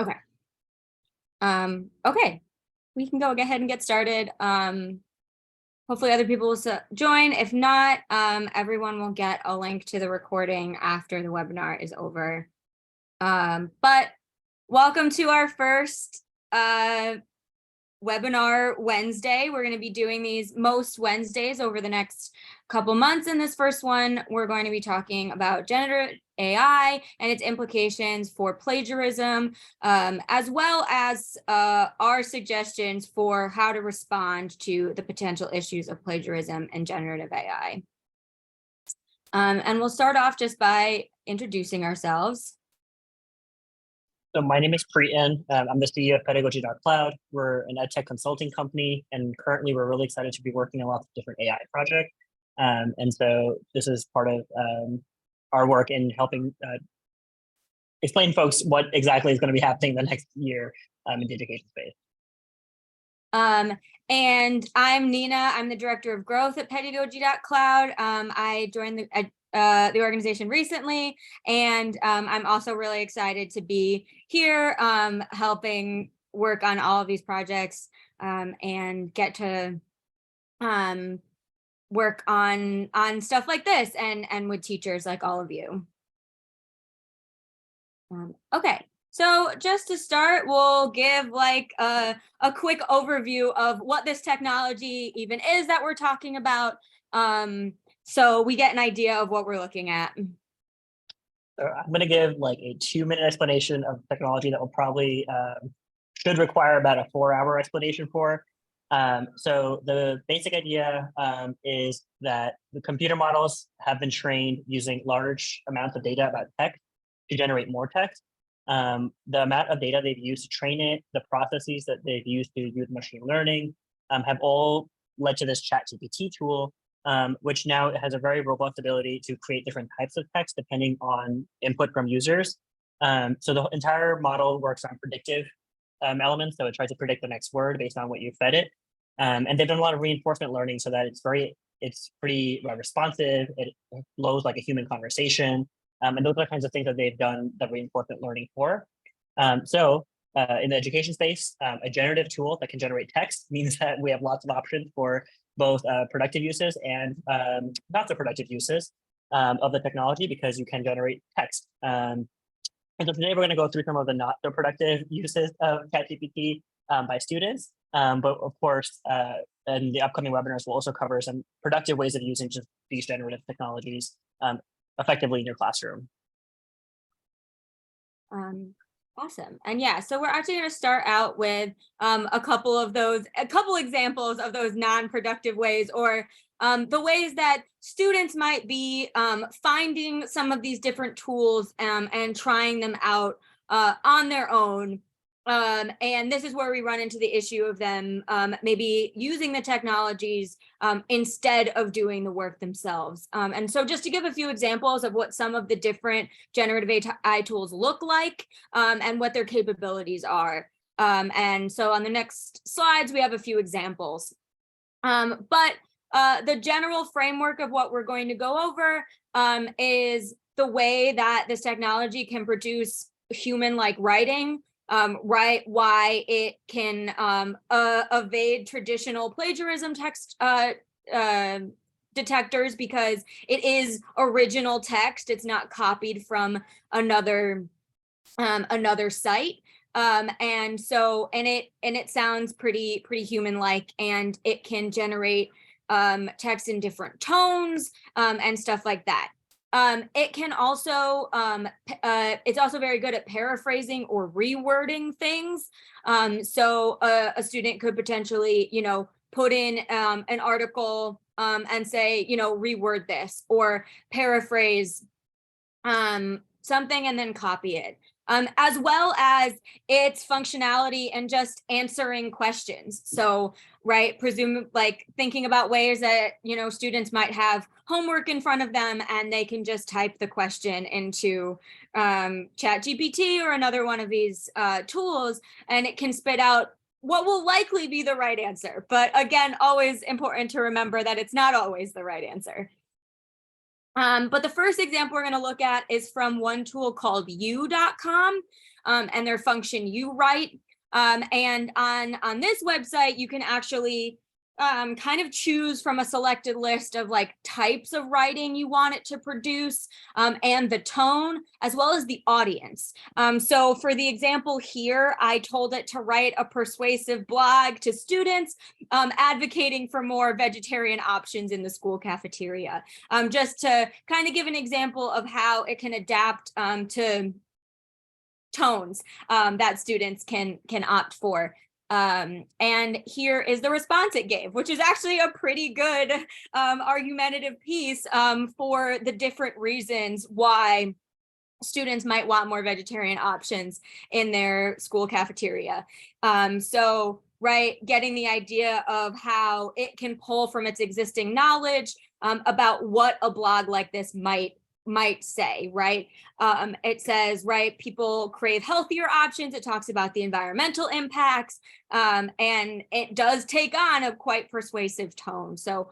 Okay. Okay, we can go ahead and get started. Hopefully other people will join. If not, everyone will get a link to the recording after the webinar is over. But welcome to our first webinar Wednesday. We're going to be doing these most Wednesdays over the next couple months. In this first one, we're going to be talking about generative AI and its implications for plagiarism, as well as our suggestions for how to respond to the potential issues of plagiarism and generative AI. And we'll start off just by introducing ourselves. So my name is Preetan. I'm the CEO of Pedagog.ai. We're an ed tech consulting company, and currently we're really excited to be working on lots of different AI projects. And so this is part of our work in helping explain folks what exactly is going to be happening the next year in the education space. And I'm Nina. I'm the director of growth at Pedagog.ai. I joined the organization recently, and I'm also really excited to be here helping work on all of these projects and get to work on stuff like this and with teachers like all of you. Okay, so just to start, we'll give like a quick overview of what this technology even is that we're talking about, so we get an idea of what we're looking at. So I'm going to give like a 2-minute explanation of technology that will probably should require about a 4-hour explanation for. So the basic idea is that the computer models have been trained using large amounts of data about text to generate more text. The amount of data they've used to train it, the processes that they've used to use machine learning have all led to this Chat GPT tool, which now has a very robust ability to create different types of text depending on input from users. So the entire model works on predictive elements. So it tries to predict the next word based on what you fed it. And they've done a lot of reinforcement learning so that it's pretty responsive. It flows like a human conversation. And those are the kinds of things that they've done the reinforcement learning for. So in the education space, a generative tool that can generate text means that we have lots of options for both productive uses and not so productive uses of the technology, because you can generate text. And so today we're going to go through some of the not so productive uses of Chat GPT by students. But of course, in the upcoming webinars, we'll also cover some productive ways of using just these generative technologies effectively in your classroom. Awesome. And yeah, so we're actually going to start out with a couple examples of those non-productive ways, or the ways that students might be finding some of these different tools and trying them out on their own. And this is where we run into the issue of them maybe using the technologies instead of doing the work themselves. And so just to give a few examples of what some of the different generative AI tools look like and what their capabilities are. And so on the next slides, we have a few examples. But the general framework of what we're going to go over is the way that this technology can produce human-like writing. Why it can evade traditional plagiarism text detectors, because it is original text. It's not copied from another site. And it sounds pretty human-like, and it can generate text in different tones and stuff like that. It can also, it's also very good at paraphrasing or rewording things. So a student could potentially, put in an article and say, reword this, or paraphrase something and then copy it. As well as its functionality and just answering questions. So, right, like thinking about ways that, students might have homework in front of them and they can just type the question into Chat GPT or another one of these tools, and it can spit out what will likely be the right answer. But again, always important to remember that it's not always the right answer. But the first example we're going to look at is from one tool called you.com, and their function uWrite. And on this website, you can actually kind of choose from a selected list of like types of writing you want it to produce, and the tone, as well as the audience. So for the example here, I told it to write a persuasive blog to students advocating for more vegetarian options in the school cafeteria, just to kind of give an example of how it can adapt to tones that students can opt for. And here is the response it gave, which is actually a pretty good argumentative piece for the different reasons why students might want more vegetarian options in their school cafeteria. So, right, getting the idea of how it can pull from its existing knowledge about what a blog like this might say, right? It says, right, people crave healthier options. It talks about the environmental impacts, and it does take on a quite persuasive tone. So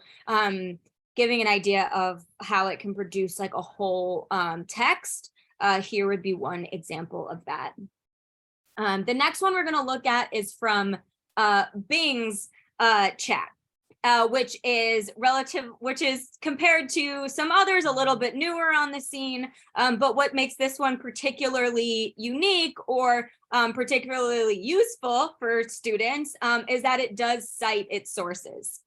giving an idea of how it can produce like a whole text, here would be one example of that. The next one we're going to look at is from Bing's chat. Which is compared to some others a little bit newer on the scene. But what makes this one particularly unique or particularly useful for students is that it does cite its sources.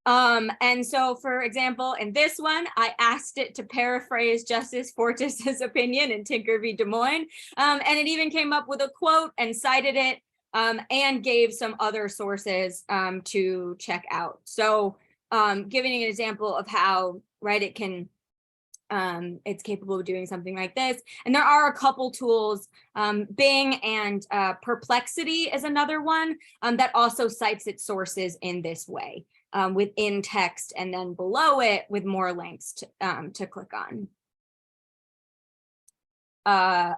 And so, for example, in this one, I asked it to paraphrase Justice Fortas's opinion in Tinker v. Des Moines, and it even came up with a quote and cited it, and gave some other sources to check out. So giving an example of how, right, it can, it's capable of doing something like this. And there are a couple tools, Bing and Perplexity is another one that also cites its sources in this way, within text, and then below it with more links to click on.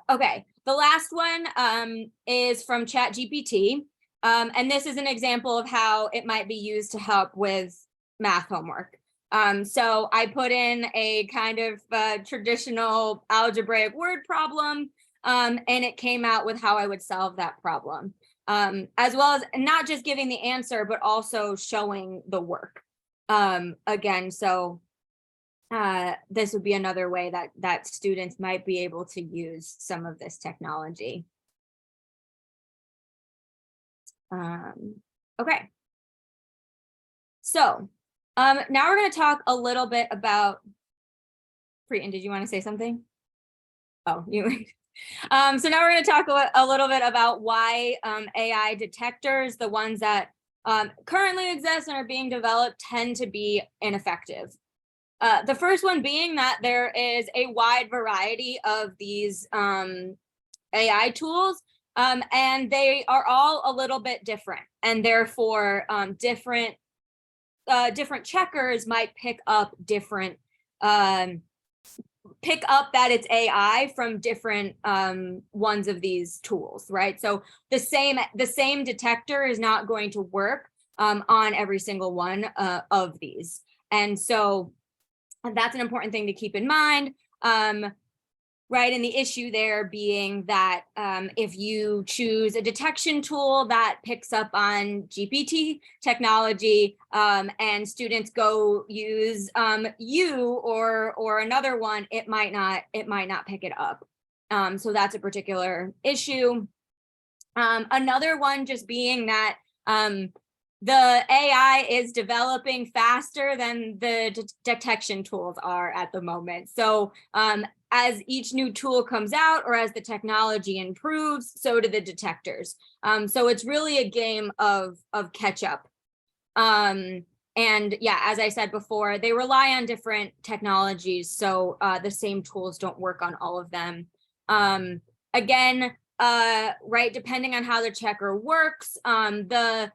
Okay, the last one is from Chat GPT, and this is an example of how it might be used to help with math homework. So I put in a kind of traditional algebraic word problem, and it came out with how I would solve that problem, as well as not just giving the answer, but also showing the work. Again, so this would be another way that students might be able to use some of this technology. Okay. So now we're going to talk a little bit about, Preeton, did you want to say something? Oh, you. So now we're going to talk a little bit about why AI detectors, the ones that currently exist and are being developed, tend to be ineffective. The first one being that there is a wide variety of these AI tools, and they are all a little bit different, and therefore different checkers might pick up that it's AI from different ones of these tools, right? So the same detector is not going to work on every single one of these, and so that's an important thing to keep in mind, right? And the issue there being that if you choose a detection tool that picks up on GPT technology, and students go use you or another one, it might not pick it up. So that's a particular issue. Another one just being that the AI is developing faster than the detection tools are at the moment. So as each new tool comes out, or as the technology improves, so do the detectors. So it's really a game of catch up. And yeah, as I said before, they rely on different technologies, so the same tools don't work on all of them. Again, right, depending on how the checker works, the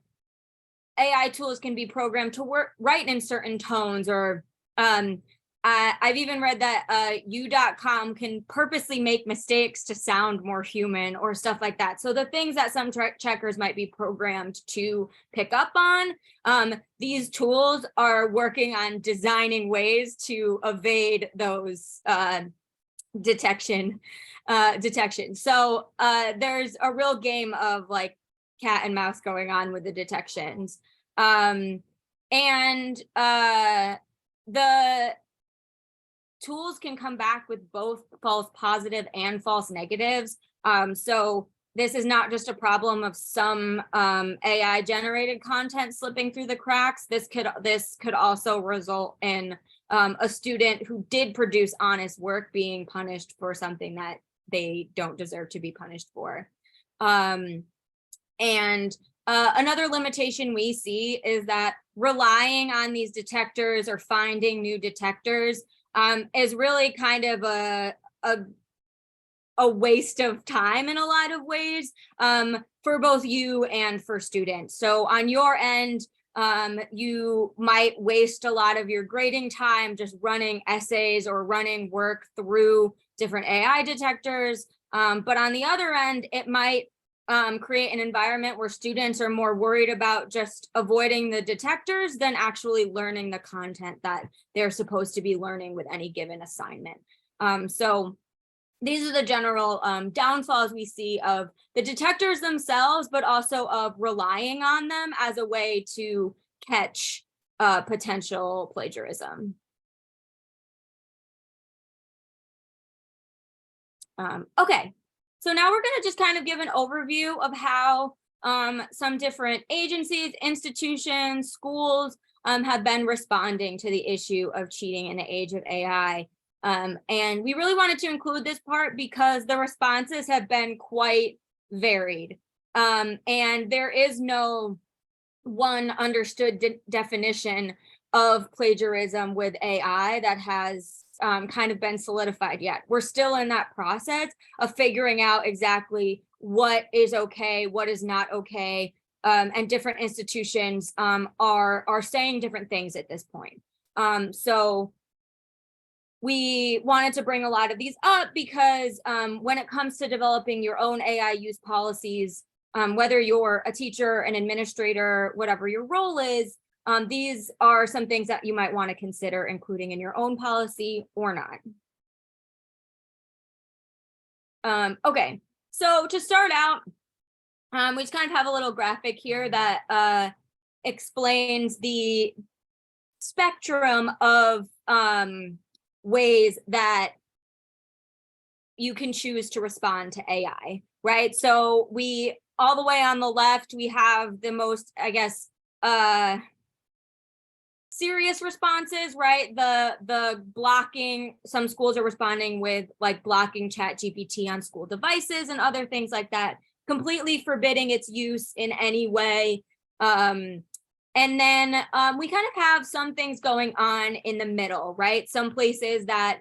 AI tools can be programmed to write in certain tones, or I've even read that U.com can purposely make mistakes to sound more human or stuff like that. So the things that some checkers might be programmed to pick up on, these tools are working on designing ways to evade those detection. So there's a real game of like cat and mouse going on with the detections. The tools can come back with both false positive and false negatives. So this is not just a problem of some AI generated content slipping through the cracks. This could also result in a student who did produce honest work being punished for something that they don't deserve to be punished for. Another limitation we see is that relying on these detectors or finding new detectors is really kind of a waste of time in a lot of ways for both you and for students. So on your end, you might waste a lot of your grading time just running essays or running work through different AI detectors. But on the other end, it might create an environment where students are more worried about just avoiding the detectors than actually learning the content that they're supposed to be learning with any given assignment. So these are the general downfalls we see of the detectors themselves, but also of relying on them as a way to catch potential plagiarism. Okay. So now we're going to just kind of give an overview of how some different agencies, institutions, schools have been responding to the issue of cheating in the age of AI. And we really wanted to include this part because the responses have been quite varied. And there is no one understood definition of plagiarism with AI that has kind of been solidified yet. We're still in that process of figuring out exactly what is okay, what is not okay, and different institutions are saying different things at this point. So we wanted to bring a lot of these up because when it comes to developing your own AI use policies, whether you're a teacher, an administrator, whatever your role is, these are some things that you might want to consider including in your own policy or not. Okay, so to start out, we just kind of have a little graphic here that explains the spectrum of ways that you can choose to respond to AI, right? So we, all the way on the left, we have the most, I guess, serious responses, right? The blocking, some schools are responding with like blocking Chat GPT on school devices and other things like that, completely forbidding its use in any way. And then we kind of have some things going on in the middle, right? Some places that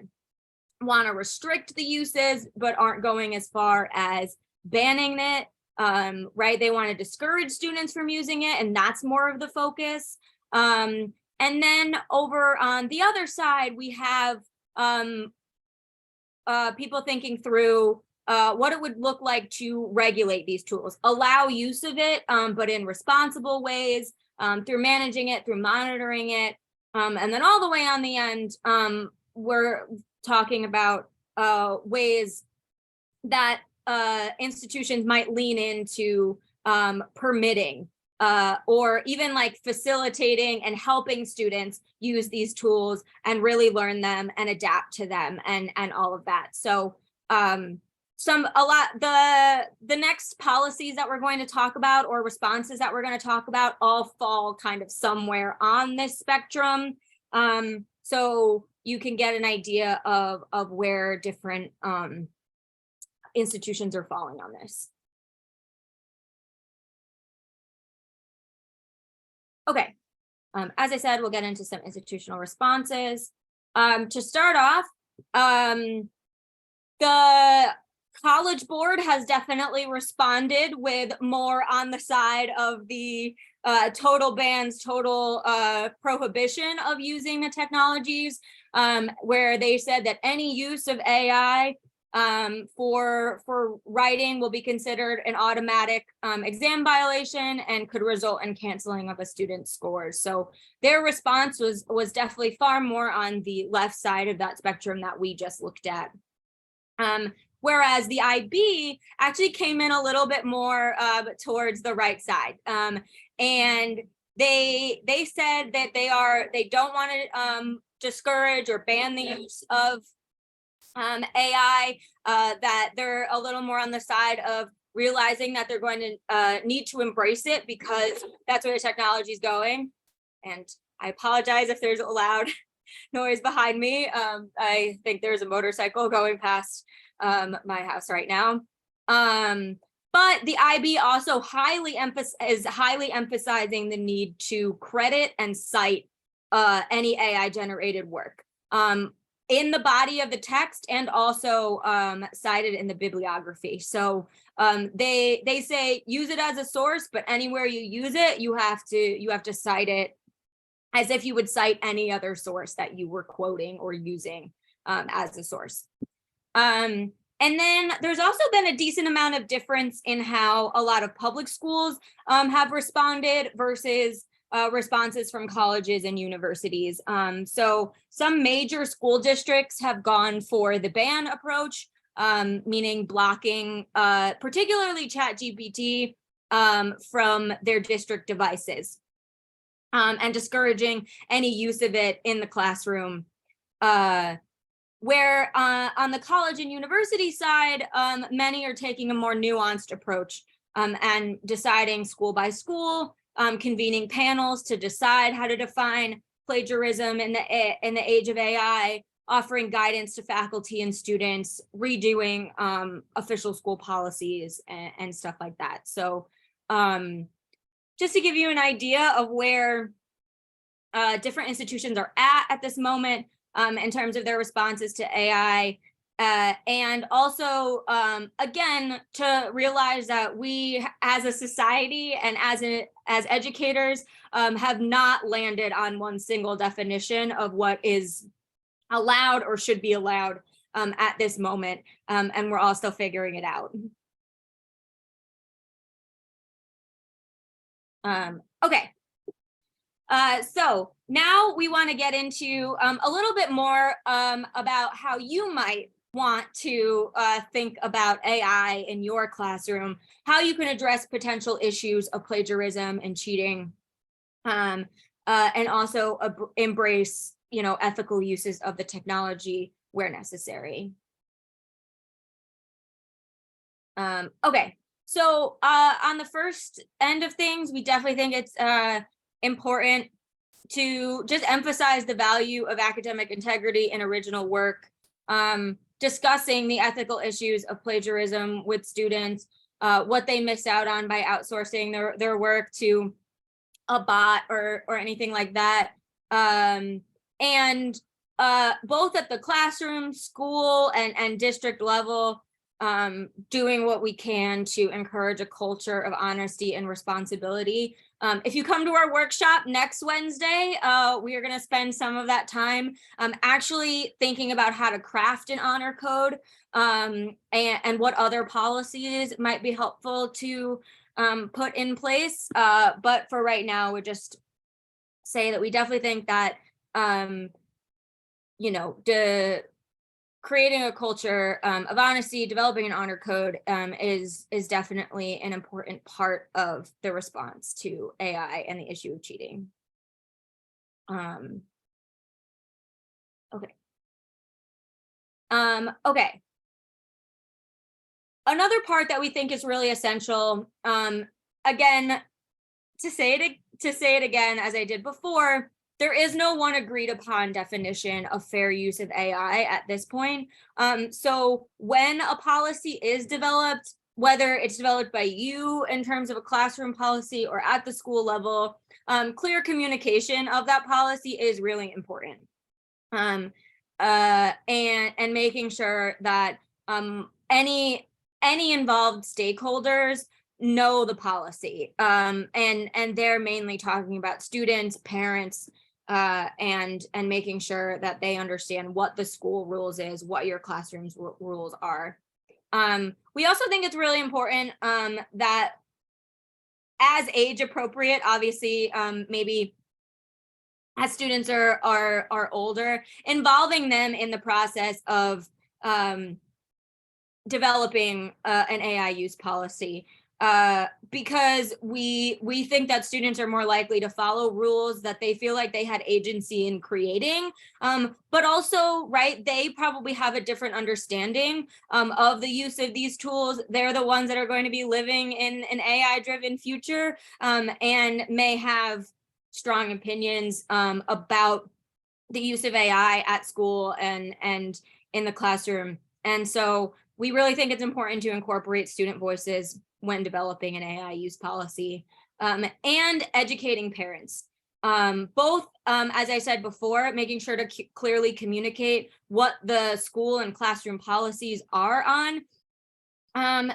want to restrict the uses, but aren't going as far as banning it, right? They want to discourage students from using it, and that's more of the focus. And then over on the other side, we have people thinking through what it would look like to regulate these tools, allow use of it, but in responsible ways, through managing it, through monitoring it. And then all the way on the end, we're talking about ways that institutions might lean into permitting or even like facilitating and helping students use these tools and really learn them and adapt to them and all of that. So the next policies that we're going to talk about or responses that we're going to talk about all fall kind of somewhere on this spectrum. So you can get an idea of where different institutions are falling on this. Okay, as I said, we'll get into some institutional responses. To start off, the College Board has definitely responded with more on the side of the total bans, total prohibition of using the technologies, where they said that any use of AI for writing will be considered an automatic exam violation and could result in canceling of a student's scores. So their response was definitely far more on the left side of that spectrum that we just looked at. Whereas the IB actually came in a little bit more towards the right side. And they said that they don't want to discourage or ban the use of AI, that they're a little more on the side of realizing that they're going to need to embrace it because that's where the technology is going. And I apologize if there's a loud noise behind me. I think there's a motorcycle going past my house right now. But the IB also is highly emphasizing the need to credit and cite any AI generated work in the body of the text and also cited in the bibliography. So they say use it as a source, but anywhere you use it, you have to cite it as if you would cite any other source that you were quoting or using as a source. And then there's also been a decent amount of difference in how a lot of public schools have responded versus responses from colleges and universities. So some major school districts have gone for the ban approach, meaning blocking particularly Chat GPT from their district devices and discouraging any use of it in the classroom. Where on the college and university side, many are taking a more nuanced approach and deciding school by school, convening panels to decide how to define plagiarism in the age of AI, offering guidance to faculty and students, redoing official school policies and stuff like that. So just to give you an idea of where different institutions are at this moment, in terms of their responses to AI, and also, again, to realize that we as a society and as educators have not landed on one single definition of what is allowed or should be allowed at this moment, and we're all still figuring it out. Okay. So now we want to get into a little bit more about how you might want to think about AI in your classroom, how you can address potential issues of plagiarism and cheating, and also embrace, ethical uses of the technology where necessary. Okay, so on the first end of things, we definitely think it's important to just emphasize the value of academic integrity and original work, discussing the ethical issues of plagiarism with students, what they miss out on by outsourcing their work to a bot or anything like that. And both at the classroom, school, and district level, doing what we can to encourage a culture of honesty and responsibility. If you come to our workshop next Wednesday, we are going to spend some of that time actually thinking about how to craft an honor code, and what other policies might be helpful to put in place. But for right now, we just say that we definitely think that creating a culture of honesty, developing an honor code is definitely an important part of the response to AI and the issue of cheating. Okay. Okay. Another part that we think is really essential, again, to say it again, as I did before, there is no one agreed upon definition of fair use of AI at this point. So when a policy is developed, whether it's developed by you in terms of a classroom policy or at the school level, clear communication of that policy is really important. And making sure that any involved stakeholders know the policy. And they're mainly talking about students, parents, and making sure that they understand what the school rules is, what your classroom's rules are. We also think it's really important that as age appropriate, obviously, maybe as students are older, involving them in the process of developing an AI use policy, because we think that students are more likely to follow rules that they feel like they had agency in creating, but also, right, they probably have a different understanding of the use of these tools. They're the ones that are going to be living in an AI-driven future, and may have strong opinions about the use of AI at school and in the classroom. And so we really think it's important to incorporate student voices when developing an AI use policy, and educating parents. Both, as I said before, making sure to clearly communicate what the school and classroom policies are on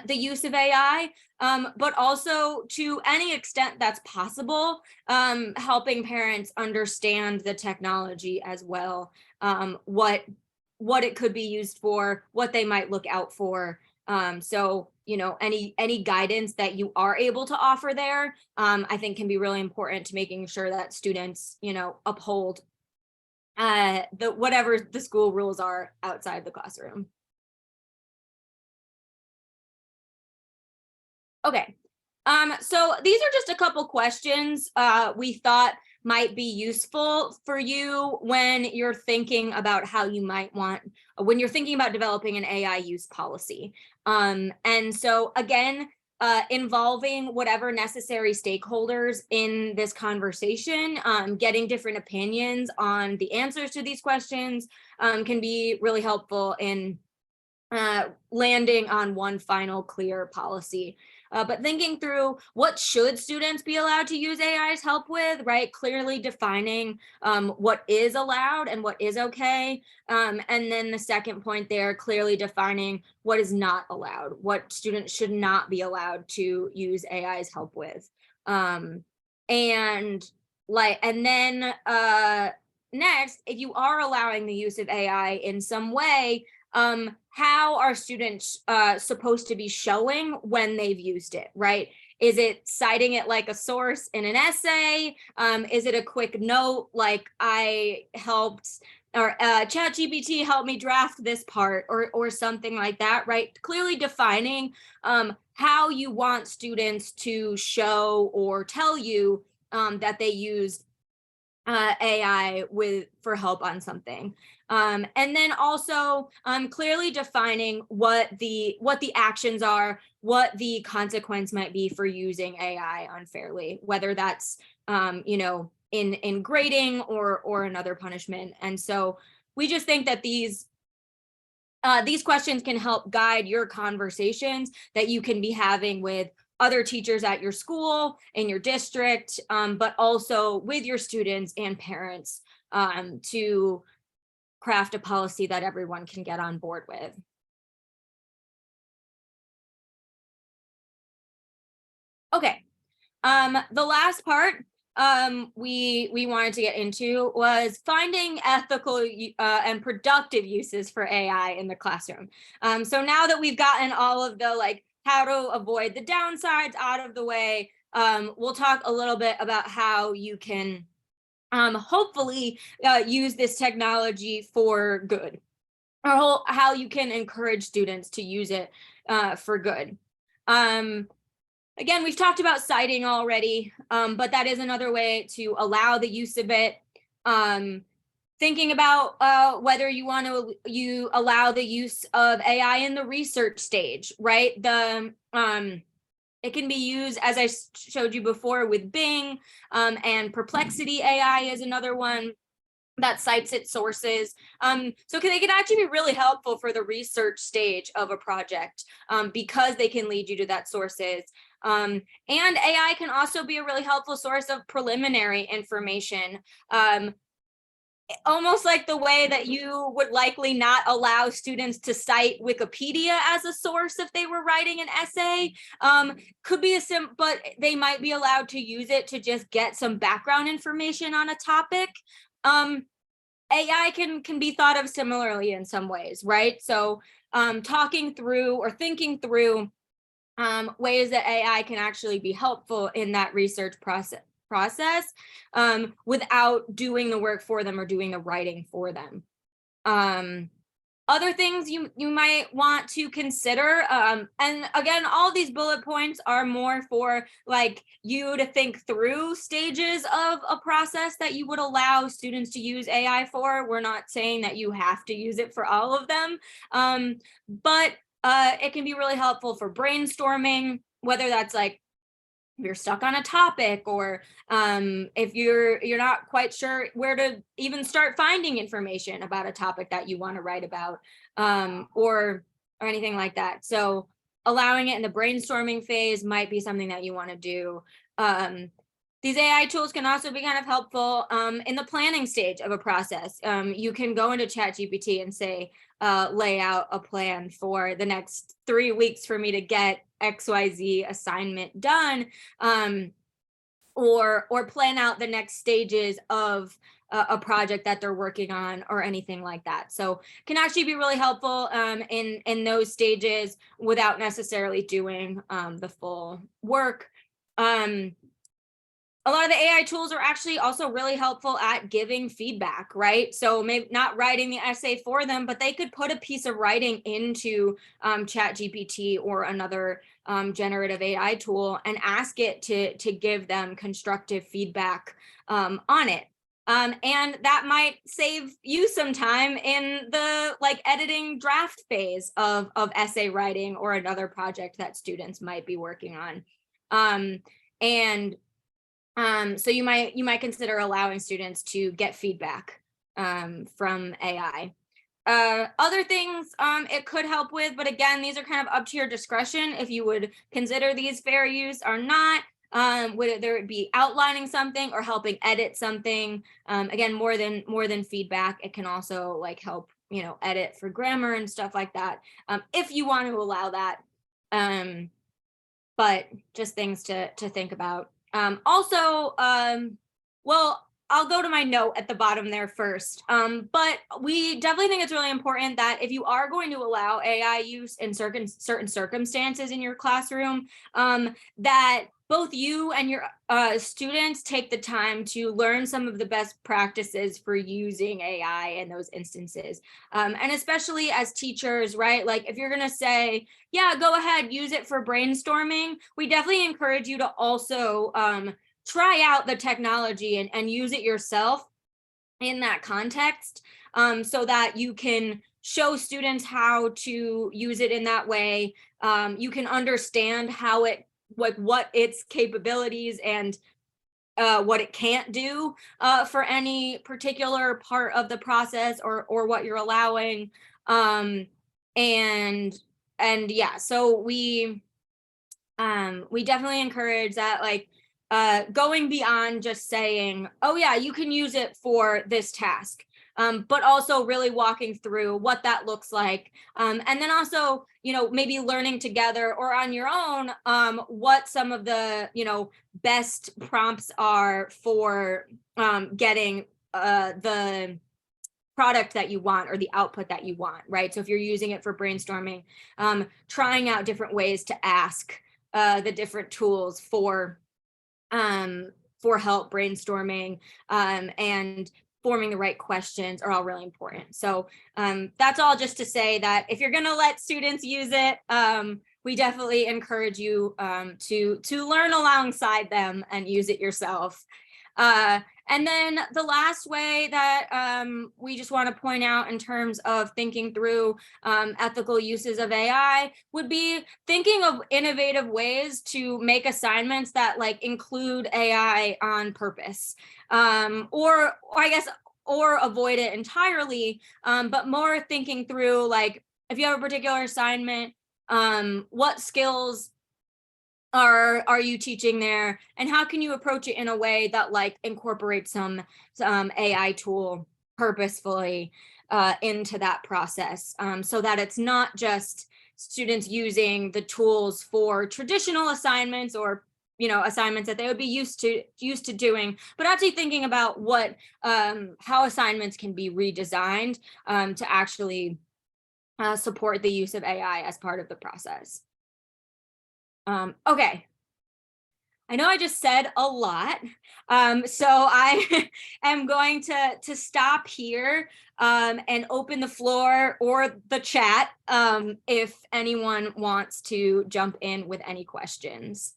the use of AI, but also to any extent that's possible, helping parents understand the technology as well, what it could be used for, what they might look out for. So, you know, any guidance that you are able to offer there, I think can be really important to making sure that students, you know, uphold the whatever the school rules are outside the classroom. Okay. So these are just a couple questions we thought might be useful for you when you're thinking about how you might want, when you're thinking about developing an AI use policy. And so again, involving whatever necessary stakeholders in this conversation, getting different opinions on the answers to these questions can be really helpful in landing on one final clear policy. But thinking through what should students be allowed to use AI's help with, right? Clearly defining what is allowed and what is okay. And then the second point there, clearly defining what is not allowed, what students should not be allowed to use AI's help with. And then next, if you are allowing the use of AI in some way, how are students supposed to be showing when they've used it, right? Is it citing it like a source in an essay? Is it a quick note like I helped, or Chat GPT helped me draft this part, or something like that, right? Clearly defining how you want students to show or tell you that they used AI for help on something. And then also clearly defining what the actions are, what the consequence might be for using AI unfairly, whether that's you know, in grading or another punishment. And so we just think that these questions can help guide your conversations that you can be having with other teachers at your school, in your district, but also with your students and parents to craft a policy that everyone can get on board with. Okay, the last part we wanted to get into was finding ethical and productive uses for AI in the classroom. So now that we've gotten all of the like how to avoid the downsides out of the way, we'll talk a little bit about how you can hopefully use this technology for good, or how you can encourage students to use it for good. Again, we've talked about citing already, but that is another way to allow the use of it. Thinking about whether you want to allow the use of AI in the research stage, right? It can be used, as I showed you before, with Bing, and Perplexity AI is another one that cites its sources. So they can actually be really helpful for the research stage of a project because they can lead you to that sources. And AI can also be a really helpful source of preliminary information. almost like the way that you would likely not allow students to cite Wikipedia as a source if they were writing an essay. Could be but they might be allowed to use it to just get some background information on a topic. AI can be thought of similarly in some ways, right? So talking through or thinking through ways that AI can actually be helpful in that research process without doing the work for them or doing the writing for them. Other things you might want to consider, and again, all these bullet points are more for like you to think through stages of a process that you would allow students to use AI for. We're not saying that you have to use it for all of them, but it can be really helpful for brainstorming, whether that's like if you're stuck on a topic, or if you're not quite sure where to even start finding information about a topic that you want to write about, or anything like that. So allowing it in the brainstorming phase might be something that you want to do. These AI tools can also be kind of helpful in the planning stage of a process. You can go into Chat GPT and say, lay out a plan for the next 3 weeks for me to get XYZ assignment done, or plan out the next stages of a project that they're working on or anything like that. So can actually be really helpful in those stages without necessarily doing the full work. A lot of the AI tools are actually also really helpful at giving feedback, right? So maybe not writing the essay for them, but they could put a piece of writing into Chat GPT or another generative AI tool and ask it to give them constructive feedback on it. And that might save you some time in the like editing draft phase of essay writing or another project that students might be working on. So you might consider allowing students to get feedback from AI. Other things it could help with, but again, these are kind of up to your discretion if you would consider these fair use or not. Whether it be outlining something or helping edit something. Again, more than feedback, it can also like help, edit for grammar and stuff like that, if you want to allow that. But just things to think about. Well, I'll go to my note at the bottom there first. But we definitely think it's really important that if you are going to allow AI use in certain circumstances in your classroom, that both you and your students take the time to learn some of the best practices for using AI in those instances. And especially as teachers, right? Like if you're going to say, yeah, go ahead, use it for brainstorming, we definitely encourage you to also try out the technology and use it yourself in that context, so that you can show students how to use it in that way. You can understand how it, like what its capabilities and what it can't do for any particular part of the process or what you're allowing. And yeah, so we definitely encourage that, like going beyond just saying, oh yeah, you can use it for this task, but also really walking through what that looks like. And then also, maybe learning together or on your own, what some of the, best prompts are for getting the product that you want or the output that you want, right? So if you're using it for brainstorming, trying out different ways to ask the different tools for help brainstorming and forming the right questions are all really important. So that's all just to say that if you're going to let students use it, we definitely encourage you to learn alongside them and use it yourself. And then the last way that we just want to point out in terms of thinking through ethical uses of AI would be thinking of innovative ways to make assignments that like include AI on purpose, or I guess, or avoid it entirely, but more thinking through like if you have a particular assignment, what skills are you teaching there, and how can you approach it in a way that like incorporates some AI tool purposefully into that process, so that it's not just students using the tools for traditional assignments or assignments that they would be used to doing, but actually thinking about what how assignments can be redesigned to actually support the use of AI as part of the process. Okay. I know I just said a lot, so I am going to stop here and open the floor or the chat if anyone wants to jump in with any questions.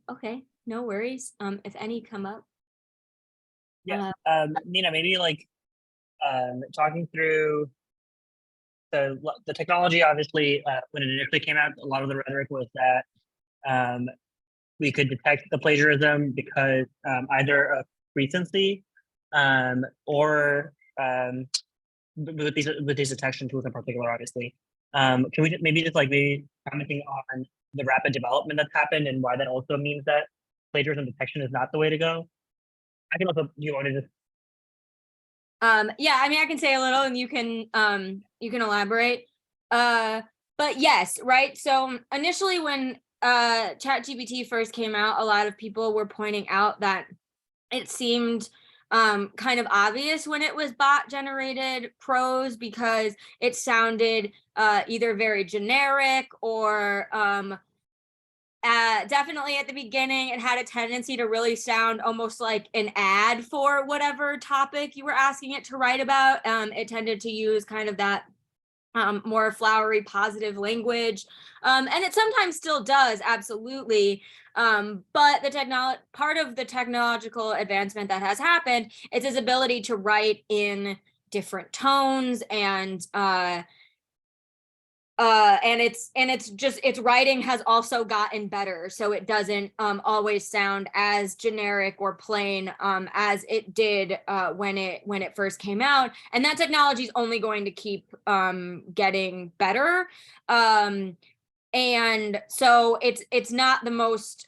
Okay, no worries. If any come up. Yeah. Nina, maybe like talking through the technology. Obviously, when it initially came out, a lot of the rhetoric was that we could detect the plagiarism because either of recency or with these detection tools in particular, obviously. Can we maybe just like maybe commenting on the rapid development that's happened and why that also means that plagiarism detection is not the way to go? I can also, you want to just yeah, I mean, I can say a little and you can elaborate. But yes, right. So initially when Chat GPT first came out, a lot of people were pointing out that it seemed kind of obvious when it was bot generated prose because it sounded either very generic or definitely at the beginning, it had a tendency to really sound almost like an ad for whatever topic you were asking it to write about. It tended to use kind of that more flowery, positive language. And it sometimes still does, absolutely. But part of the technological advancement that has happened is its ability to write in different tones and its writing has also gotten better, so it doesn't always sound as generic or plain as it did when it first came out, and that technology is only going to keep getting better. And so it's not the most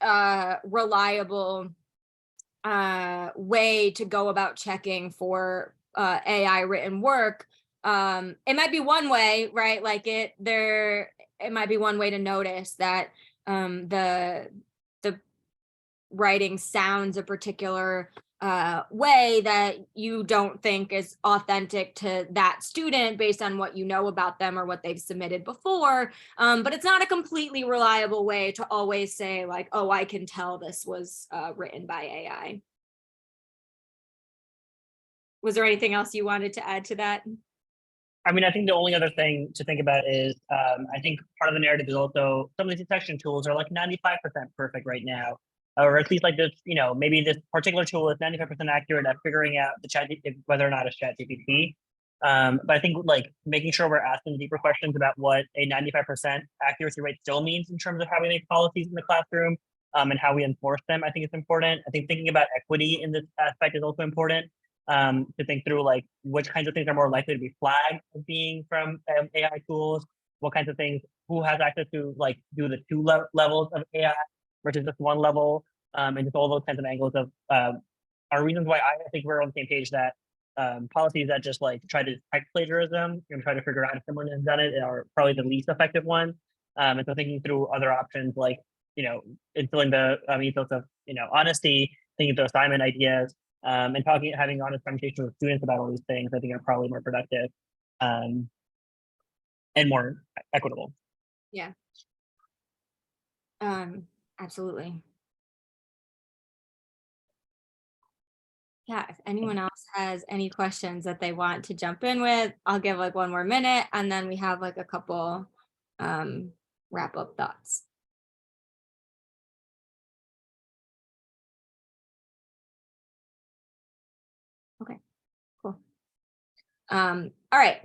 reliable way to go about checking for AI written work. It might be one way, right? Like it might be one way to notice that the writing sounds a particular way that you don't think is authentic to that student based on what you know about them or what they've submitted before. But it's not a completely reliable way to always say like, oh, I can tell this was written by AI. Was there anything else you wanted to add to that? I mean, I think the only other thing to think about is I think part of the narrative is also some of these detection tools are like 95% perfect right now, or at least like this, maybe this particular tool is 95% accurate at figuring out whether or not it's Chat GPT. But I think like making sure we're asking deeper questions about what a 95% accuracy rate still means in terms of how we make policies in the classroom and how we enforce them, I think is important. I think thinking about equity in this aspect is also important. To think through like which kinds of things are more likely to be flagged as being from AI tools, what kinds of things, who has access to like do the two levels of AI versus just one level, and just all those kinds of angles of are reasons why I think we're on the same page that policies that just like try to detect plagiarism and try to figure out if someone has done it are probably the least effective one. And so thinking through other options like instilling the ethos of honesty, thinking through assignment ideas, and having honest conversations with students about all these things, I think are probably more productive and more equitable. Yeah. Absolutely. Yeah, if anyone else has any questions that they want to jump in with, I'll give like one more minute and then we have like a couple wrap up thoughts. Okay, cool. All right.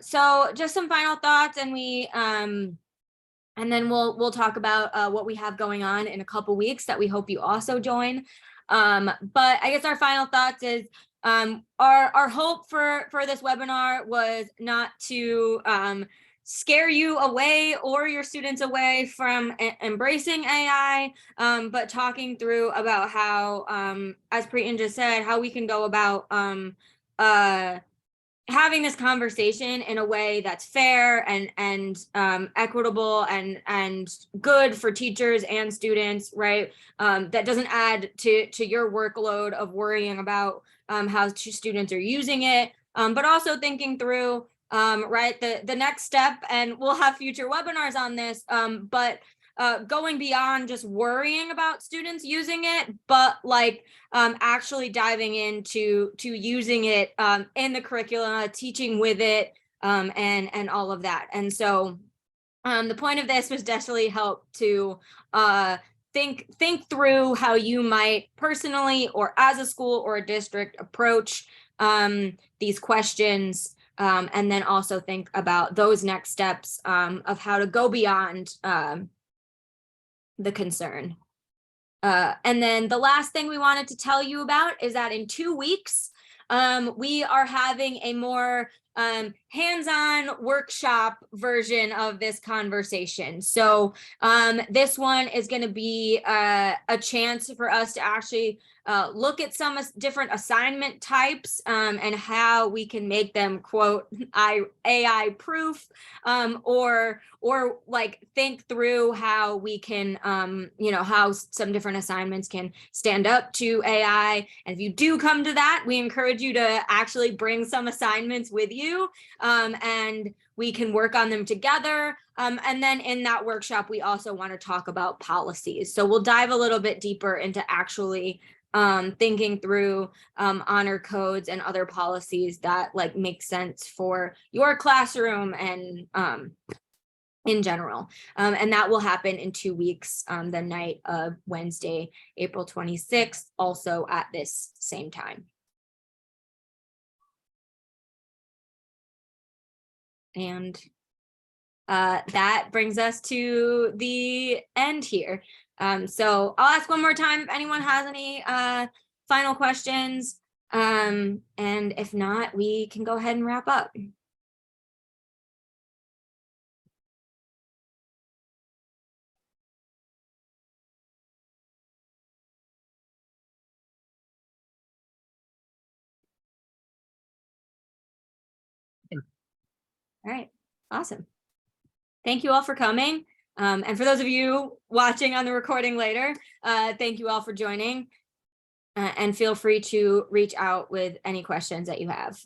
So just some final thoughts, and then we'll talk about what we have going on in a couple weeks that we hope you also join. But I guess our final thoughts is our hope for this webinar was not to scare you away or your students away from embracing AI, but talking through about how, as Preeton just said, how we can go about having this conversation in a way that's fair and equitable and good for teachers and students, right? That doesn't add to your workload of worrying about how students are using it, but also thinking through right, the next step, and we'll have future webinars on this, but going beyond just worrying about students using it, but like actually diving into using it in the curriculum, teaching with it, and all of that. And so the point of this was definitely help to think through how you might personally or as a school or a district approach these questions, and then also think about those next steps of how to go beyond the concern. And then the last thing we wanted to tell you about is that in 2 weeks, we are having a more hands-on workshop version of this conversation. So this one is going to be a chance for us to actually look at some different assignment types and how we can make them, quote, AI proof, or like think through how we can, how some different assignments can stand up to AI. And if you do come to that, we encourage you to actually bring some assignments with you, and we can work on them together. And then in that workshop, we also want to talk about policies. So we'll dive a little bit deeper into actually thinking through honor codes and other policies that like make sense for your classroom and in general. And that will happen in 2 weeks, the night of Wednesday, April 26th, also at this same time. And that brings us to the end here. So I'll ask one more time if anyone has any final questions. And if not, we can go ahead and wrap up. All right, awesome. Thank you all for coming. And for those of you watching on the recording later, thank you all for joining. And feel free to reach out with any questions that you have.